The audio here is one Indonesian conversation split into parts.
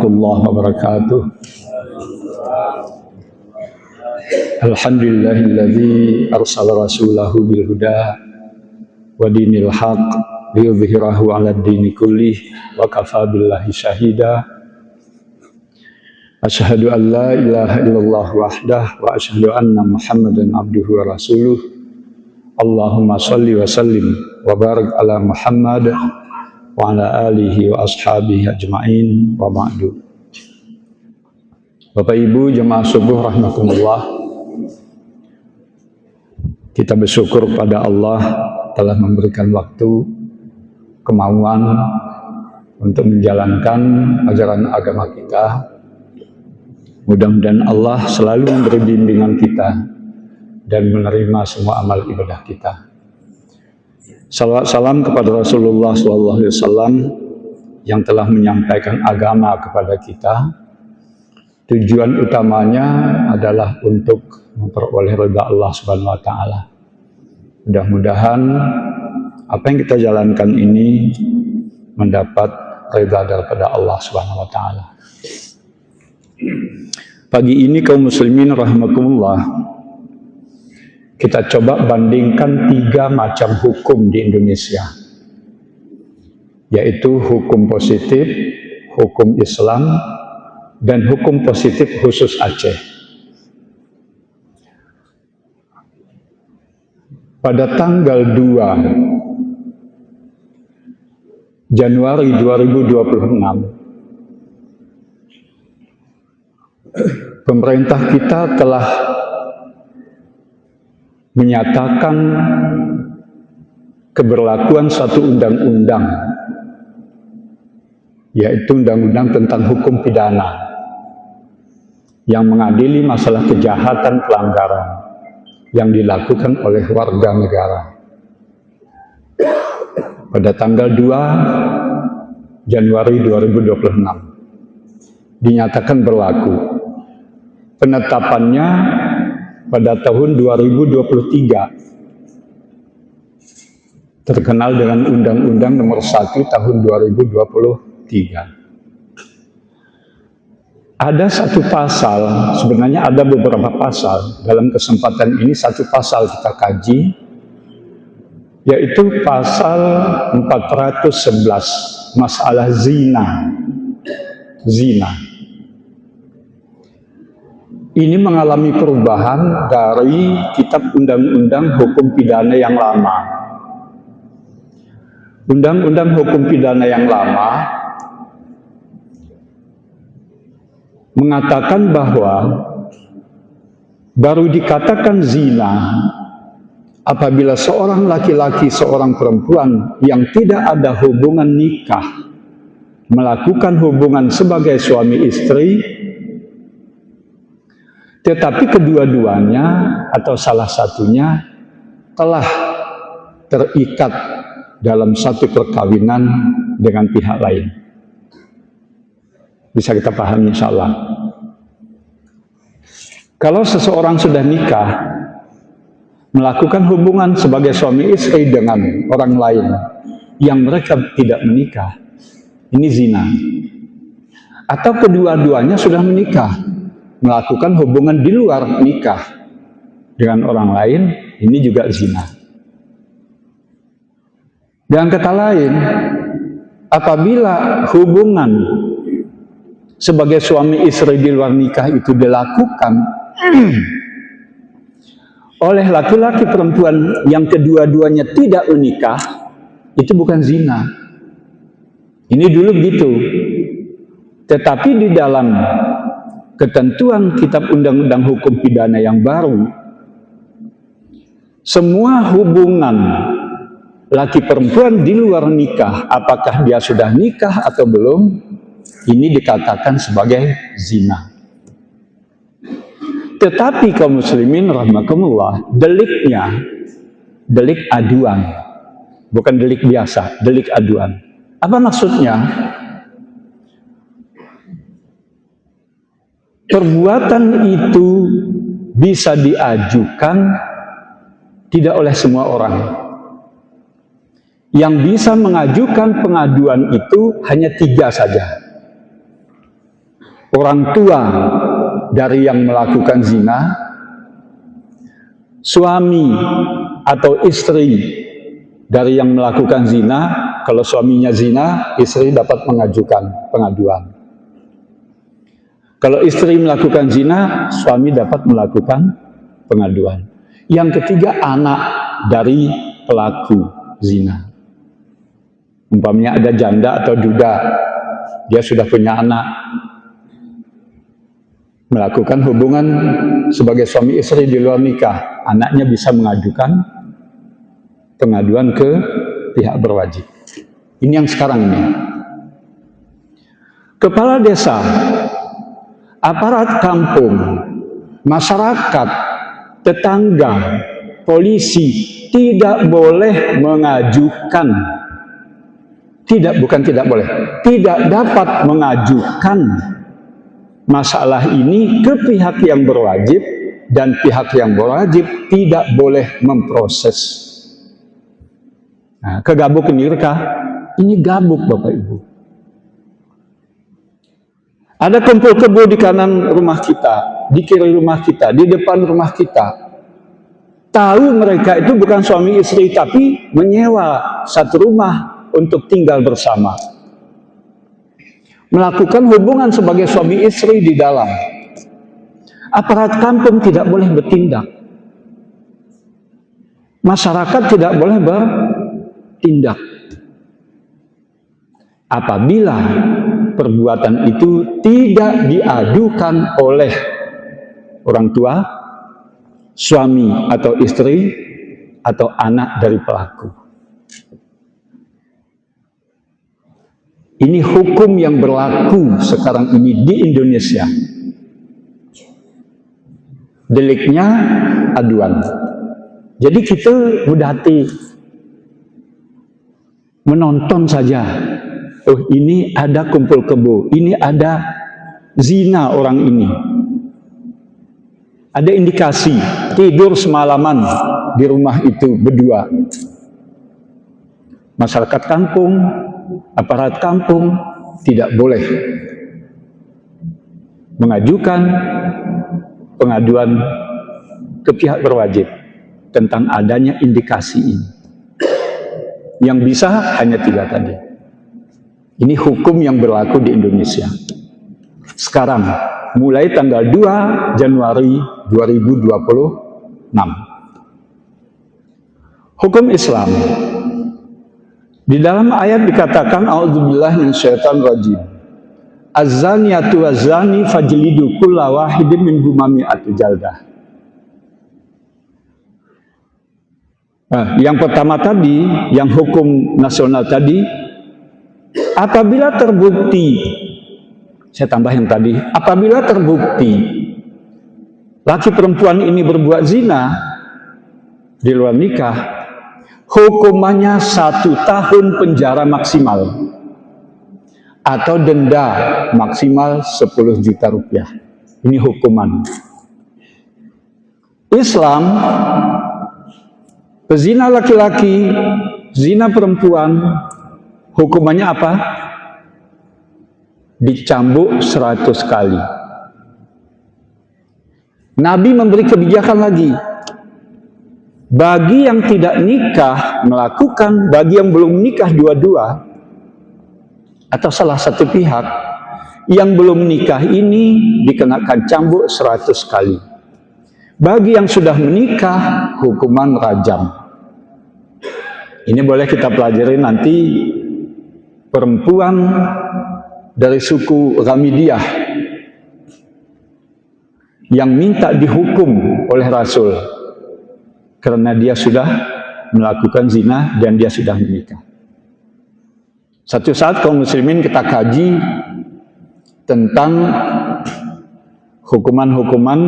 warahmatullahi wabarakatuh. Alhamdulillahilladzi arsala rasulahu bil huda wa dinil haq liyudhhirahu 'alad dini kullih wa kafaa billahi syahida. Asyhadu an la ilaha illallah wahdah wa asyhadu anna Muhammadan abduhu wa rasuluh. Allahumma shalli wa sallim wa barik ala Muhammad wa ala alihi wa ashabihi ajma'in wa ba'du. Bapak Ibu jemaah subuh rahmatullah, kita bersyukur pada Allah telah memberikan waktu, kemauan untuk menjalankan ajaran agama kita. Mudah-mudahan Allah selalu memberi bimbingan kita dan menerima semua amal ibadah kita. Salawat salam kepada Rasulullah SAW yang telah menyampaikan agama kepada kita. Tujuan utamanya adalah untuk memperoleh ridha Allah Subhanahu wa taala. Mudah-mudahan apa yang kita jalankan ini mendapat ridha daripada Allah Subhanahu wa taala. Pagi ini kaum muslimin rahimakumullah, kita coba bandingkan 3 macam hukum di Indonesia, yaitu hukum positif, hukum Islam, dan hukum positif khusus Aceh. Pada tanggal 2 Januari 2026, pemerintah kita telah menyatakan keberlakuan satu undang-undang, yaitu undang-undang tentang hukum pidana yang mengadili masalah kejahatan pelanggaran yang dilakukan oleh warga negara. Pada tanggal 2 Januari 2026 dinyatakan berlaku. Penetapannya pada tahun 2023 terkenal dengan Undang-Undang Nomor 1 Tahun 2023. Ada satu pasal, sebenarnya ada beberapa pasal. Dalam kesempatan ini satu pasal kita kaji, yaitu pasal 411, masalah zina. Ini mengalami perubahan dari kitab undang-undang hukum pidana yang lama. Undang-undang hukum pidana yang lama mengatakan bahwa baru dikatakan zina apabila seorang laki-laki, seorang perempuan yang tidak ada hubungan nikah melakukan hubungan sebagai suami istri, tetapi kedua-duanya atau salah satunya telah terikat dalam satu perkawinan dengan pihak lain. Bisa kita pahami insya Allah. Kalau seseorang sudah nikah, melakukan hubungan sebagai suami istri dengan orang lain yang mereka tidak menikah, ini zina. Atau kedua-duanya sudah menikah, melakukan hubungan di luar nikah dengan orang lain, ini juga zina. Dengan kata lain, apabila hubungan sebagai suami istri di luar nikah itu dilakukan oleh laki-laki perempuan yang kedua-duanya tidak menikah, itu bukan zina. Ini dulu begitu. Tetapi di dalam ketentuan kitab undang-undang hukum pidana yang baru, semua hubungan laki perempuan di luar nikah, apakah dia sudah nikah atau belum, ini dikatakan sebagai zina. Tetapi kaum muslimin rahimakumullah, deliknya delik aduan, bukan delik biasa, delik aduan. Apa maksudnya? Perbuatan itu bisa diajukan tidak oleh semua orang. Yang bisa mengajukan pengaduan itu hanya 3 saja. orang tua dari yang melakukan zina, suami atau istri dari yang melakukan zina. Kalau suaminya zina, istri dapat mengajukan pengaduan. Kalau istri melakukan zina, suami dapat melakukan pengaduan. Yang ketiga, anak dari pelaku zina. Umpamanya ada janda atau duda, dia sudah punya anak, melakukan hubungan sebagai suami istri di luar nikah, anaknya bisa mengajukan pengaduan ke pihak berwajib. Ini yang sekarang ini. Kepala desa, aparat kampung, masyarakat, tetangga, polisi tidak boleh mengajukan, tidak dapat mengajukan masalah ini ke pihak yang berwajib, dan pihak yang berwajib tidak boleh memproses. Nah, kegabuk nirkah? Ini gabuk Bapak Ibu. Ada kumpul kebo di kanan rumah kita, di kiri rumah kita, di depan rumah kita. Tahu mereka itu bukan suami istri, tapi menyewa satu rumah untuk tinggal bersama. Melakukan hubungan sebagai suami istri di dalam. Aparat kampung tidak boleh bertindak. Masyarakat tidak boleh bertindak. Apabila perbuatan itu tidak diadukan oleh orang tua, suami atau istri, atau anak dari pelaku. Ini hukum yang berlaku sekarang ini di Indonesia. Deliknya aduan. Jadi kita mudah hati menonton saja. Oh, ini ada kumpul kebo, ini ada zina orang ini. Ada indikasi tidur semalaman di rumah itu berdua. Masyarakat kampung, aparat kampung tidak boleh mengajukan pengaduan ke pihak berwajib tentang adanya indikasi ini. Yang bisa hanya 3 tadi. Ini hukum yang berlaku di Indonesia. Sekarang, mulai tanggal 2 Januari 2026. Hukum Islam. Di dalam ayat dikatakan, a'udzubillahi minasyaitonir rajim. Az-zaniyatu waz-zani fajlidu kulla wahidin minhuma mi'atu jaldah. Nah, yang pertama tadi, yang hukum nasional tadi, apabila terbukti, saya tambah yang tadi, apabila terbukti laki perempuan ini berbuat zina di luar nikah, hukumannya 1 tahun penjara maksimal atau denda maksimal 10 juta rupiah. Ini hukuman. Islam, pezina laki-laki, zina perempuan, hukumannya apa? Dicambuk 100 kali. Nabi memberi kebijakan lagi. Bagi yang tidak nikah melakukan, bagi yang belum nikah dua-dua, atau salah satu pihak, yang belum nikah ini dikenakan cambuk 100 kali. Bagi yang sudah menikah, hukuman rajam. Ini boleh kita pelajari nanti. Perempuan dari suku Ghamidiyah yang minta dihukum oleh Rasul karena dia sudah melakukan zina dan dia sudah menikah. Satu saat kaum muslimin kita kaji tentang hukuman-hukuman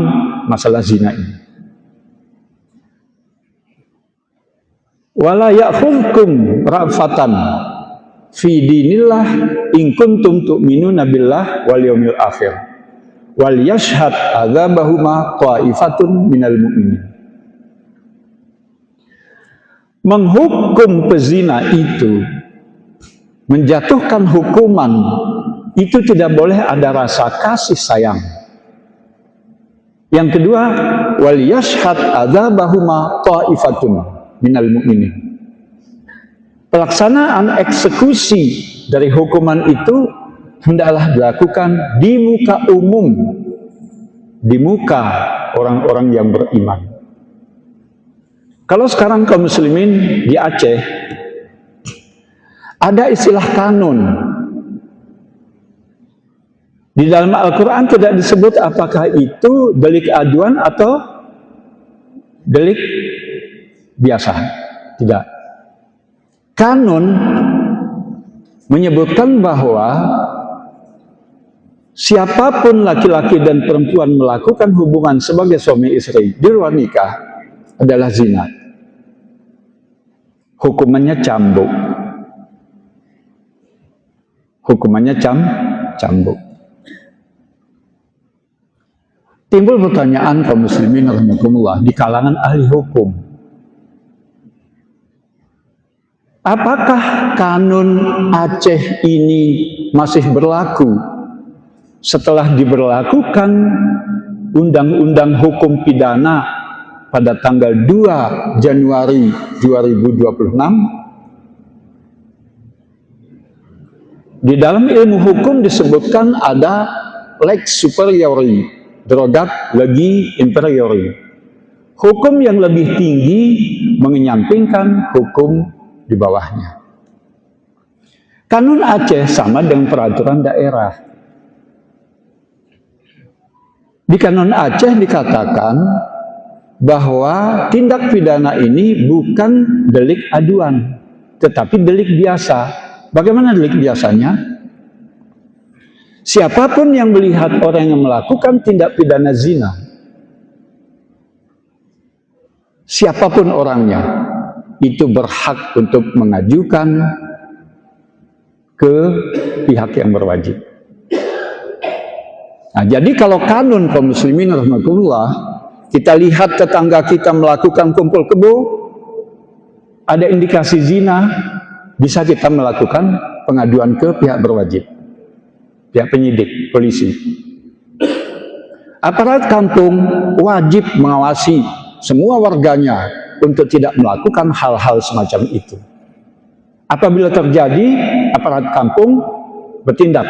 masalah zina ini. Wala ya'khudhukum ra'fatan fi dinillah in kuntum tu'minuna billah wal yaumil akhir wal yashhad adzabahuma qa'ifatun minal mu'minin. Menghukum pezina itu, menjatuhkan hukuman itu tidak boleh ada rasa kasih sayang. Yang kedua, wal yashhad adzabahuma ta'ifatun minal mu'minin. Pelaksanaan eksekusi dari hukuman itu hendaklah dilakukan di muka umum, di muka orang-orang yang beriman. Kalau sekarang kaum muslimin di Aceh ada istilah kanun. Di dalam Al-Quran tidak disebut apakah itu delik aduan atau delik biasa. Tidak. Kanun menyebutkan bahwa siapapun laki-laki dan perempuan melakukan hubungan sebagai suami istri di luar nikah adalah zina. Hukumannya cambuk. Hukumannya cambuk. Timbul pertanyaan kaum muslimin rahimakumullah di kalangan ahli hukum. Apakah kanun Aceh ini masih berlaku setelah diberlakukan Undang-Undang Hukum Pidana pada tanggal 2 Januari 2026? Di dalam ilmu hukum disebutkan ada lex superiori, derogat legi inferiori. Hukum yang lebih tinggi mengenyampingkan hukum di bawahnya. Kanun Aceh sama dengan peraturan daerah. Di kanun Aceh dikatakan bahwa tindak pidana ini bukan delik aduan, tetapi delik biasa. Bagaimana delik biasanya? Siapapun yang melihat orang yang melakukan tindak pidana zina, siapapun orangnya, itu berhak untuk mengajukan ke pihak yang berwajib. Nah, jadi kalau kanun kaum muslimin rahmatullah, kita lihat tetangga kita melakukan kumpul kebo, ada indikasi zina, bisa kita melakukan pengaduan ke pihak berwajib. Pihak penyidik, polisi. Aparat kampung wajib mengawasi semua warganya untuk tidak melakukan hal-hal semacam itu. Apabila terjadi, aparat kampung bertindak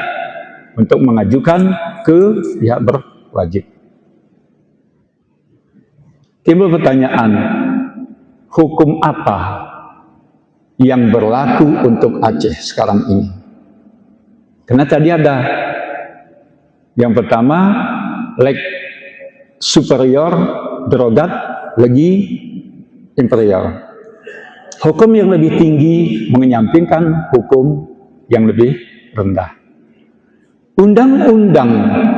untuk mengajukan ke pihak berwajib. Timbul pertanyaan, hukum apa yang berlaku untuk Aceh sekarang ini? Karena tadi ada yang pertama, lex superior, derogat, legi inferior. Hukum yang lebih tinggi mengenyampingkan hukum yang lebih rendah. Undang-undang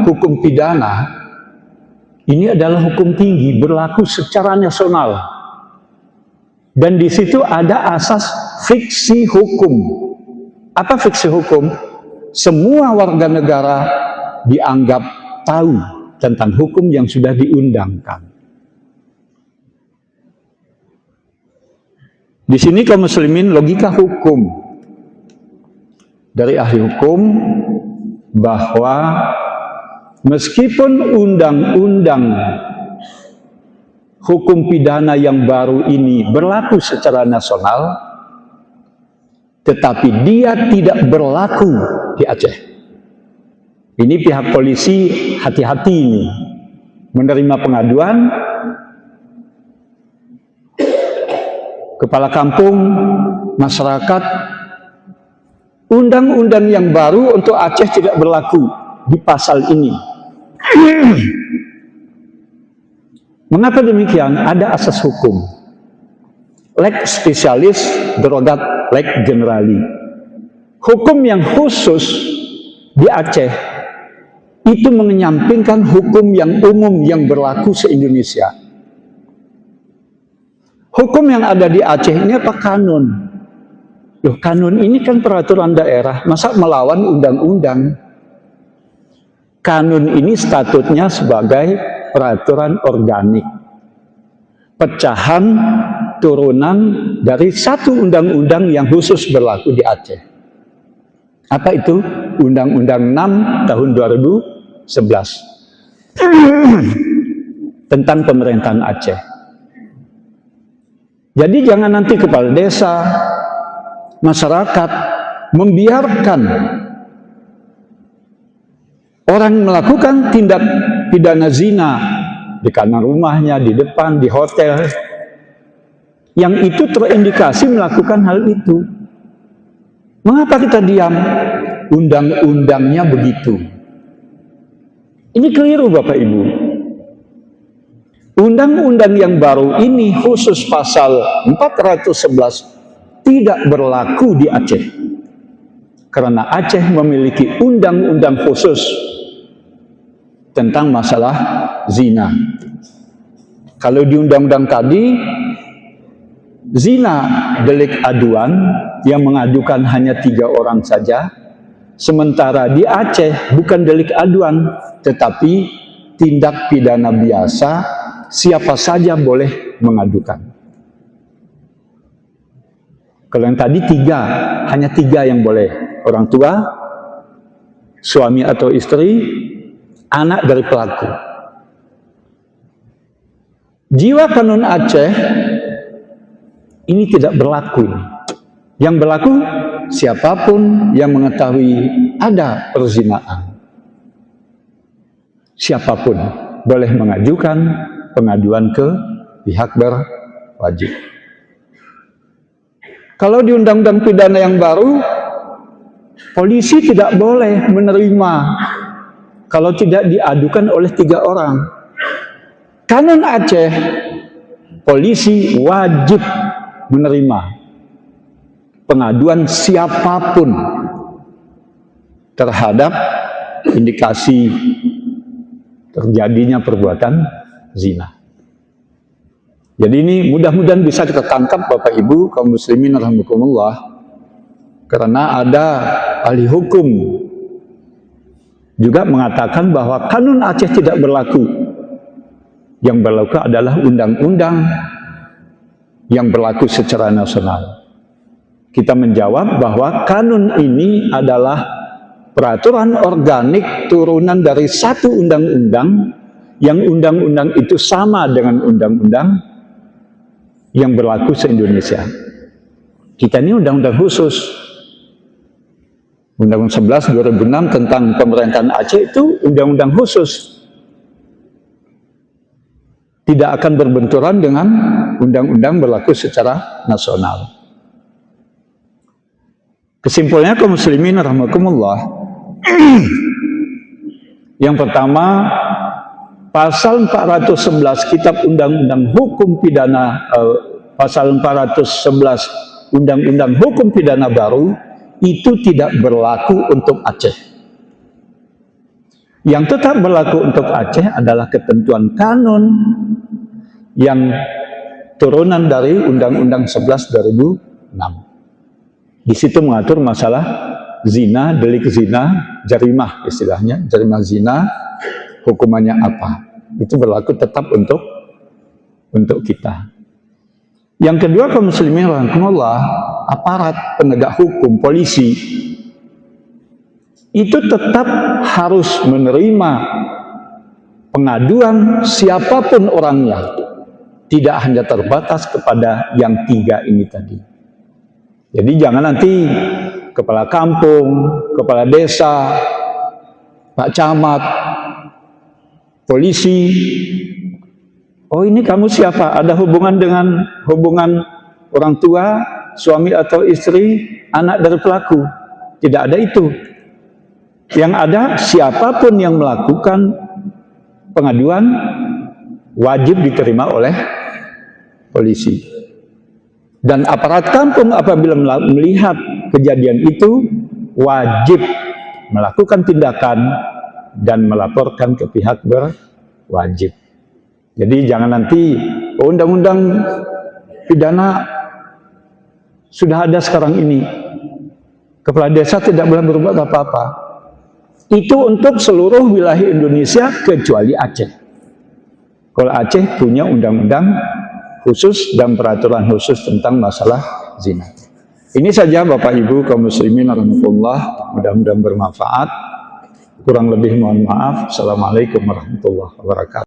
hukum pidana ini adalah hukum tinggi, berlaku secara nasional. Dan di situ ada asas fiksi hukum. Apa fiksi hukum? Semua warga negara dianggap tahu tentang hukum yang sudah diundangkan. Di sini kaum muslimin logika hukum dari ahli hukum bahwa meskipun undang-undang hukum pidana yang baru ini berlaku secara nasional, tetapi dia tidak berlaku di Aceh. Ini pihak polisi hati-hati ini menerima pengaduan. Kepala kampung, masyarakat, undang-undang yang baru untuk Aceh tidak berlaku di pasal ini. Mengapa demikian? Ada asas hukum. Lex spesialis, derogat lex generali. Hukum yang khusus di Aceh itu mengenyampingkan hukum yang umum yang berlaku se-Indonesia. Hukum yang ada di Aceh ini apa? Kanun. Loh, kanun ini kan peraturan daerah, masa melawan undang-undang? Kanun ini statutnya sebagai peraturan organik, pecahan turunan dari satu undang-undang yang khusus berlaku di Aceh. Apa itu? Undang-Undang 6 tahun 2011 tentang pemerintahan Aceh. Jadi jangan nanti kepala desa, masyarakat membiarkan orang melakukan tindak pidana zina di kanan rumahnya, di depan, di hotel, yang itu terindikasi melakukan hal itu. Mengapa kita diam? Undang-undangnya begitu. Ini keliru Bapak Ibu. Undang-undang yang baru ini khusus pasal 411 tidak berlaku di Aceh. Karena Aceh memiliki undang-undang khusus tentang masalah zina. Kalau di undang-undang tadi, zina delik aduan yang mengadukan hanya 3 orang saja. Sementara di Aceh bukan delik aduan, tetapi tindak pidana biasa, siapa saja boleh mengadukan. Kalau yang tadi 3, hanya 3 yang boleh. Orang tua, suami atau istri, anak dari pelaku. Jiwa kanun Aceh ini tidak berlaku. Yang berlaku siapapun yang mengetahui ada perzinaan, siapapun boleh mengajukan pengaduan ke pihak berwajib. Kalau di undang-undang pidana yang baru, polisi tidak boleh menerima kalau tidak diadukan oleh 3 orang. Kanun Aceh, polisi wajib menerima pengaduan siapapun terhadap indikasi terjadinya perbuatan zina. Jadi ini mudah-mudahan bisa kita tangkap Bapak Ibu kaum muslimin rahimakumullah, karena ada ahli hukum juga mengatakan bahwa kanun Aceh tidak berlaku. Yang berlaku adalah undang-undang yang berlaku secara nasional. Kita menjawab bahwa kanun ini adalah peraturan organik turunan dari satu undang-undang, yang undang-undang itu sama dengan undang-undang yang berlaku se-Indonesia. Kita ini undang-undang khusus. Undang-Undang 11 2006 tentang pemerintahan Aceh itu undang-undang khusus. Tidak akan berbenturan dengan undang-undang berlaku secara nasional. Kesimpulannya kaum muslimin rahimakumullah, yang pertama, pasal 411 Kitab Undang-Undang Hukum Pidana, pasal 411 Undang-Undang Hukum Pidana baru itu tidak berlaku untuk Aceh. Yang tetap berlaku untuk Aceh adalah ketentuan kanun yang turunan dari Undang-Undang 11 2006. Di situ mengatur masalah zina, delik zina, jarimah istilahnya, jarimah zina, hukumannya apa. Itu berlaku tetap untuk kita. Yang kedua, kaum muslimin rahimakumullah, aparat penegak hukum, polisi, itu tetap harus menerima pengaduan siapapun orangnya. Tidak hanya terbatas kepada yang 3 ini tadi. Jadi jangan nanti kepala kampung, kepala desa, Pak Camat, polisi, oh ini kamu siapa? Ada hubungan dengan hubungan orang tua, suami atau istri, anak dari pelaku. Tidak ada itu. Yang ada siapapun yang melakukan pengaduan wajib diterima oleh polisi. Dan aparat kampung apabila melihat kejadian itu wajib melakukan tindakan dan melaporkan ke pihak berwajib. Jadi jangan nanti undang-undang pidana sudah ada sekarang ini, kepala desa tidak boleh berbuat apa-apa. Itu untuk seluruh wilayah Indonesia kecuali Aceh. Kalau Aceh punya undang-undang khusus dan peraturan khusus tentang masalah zina. Ini saja Bapak Ibu kaum muslimin rahmatullah, mudah-mudahan bermanfaat. Kurang lebih mohon maaf. Assalamualaikum warahmatullahi wabarakatuh.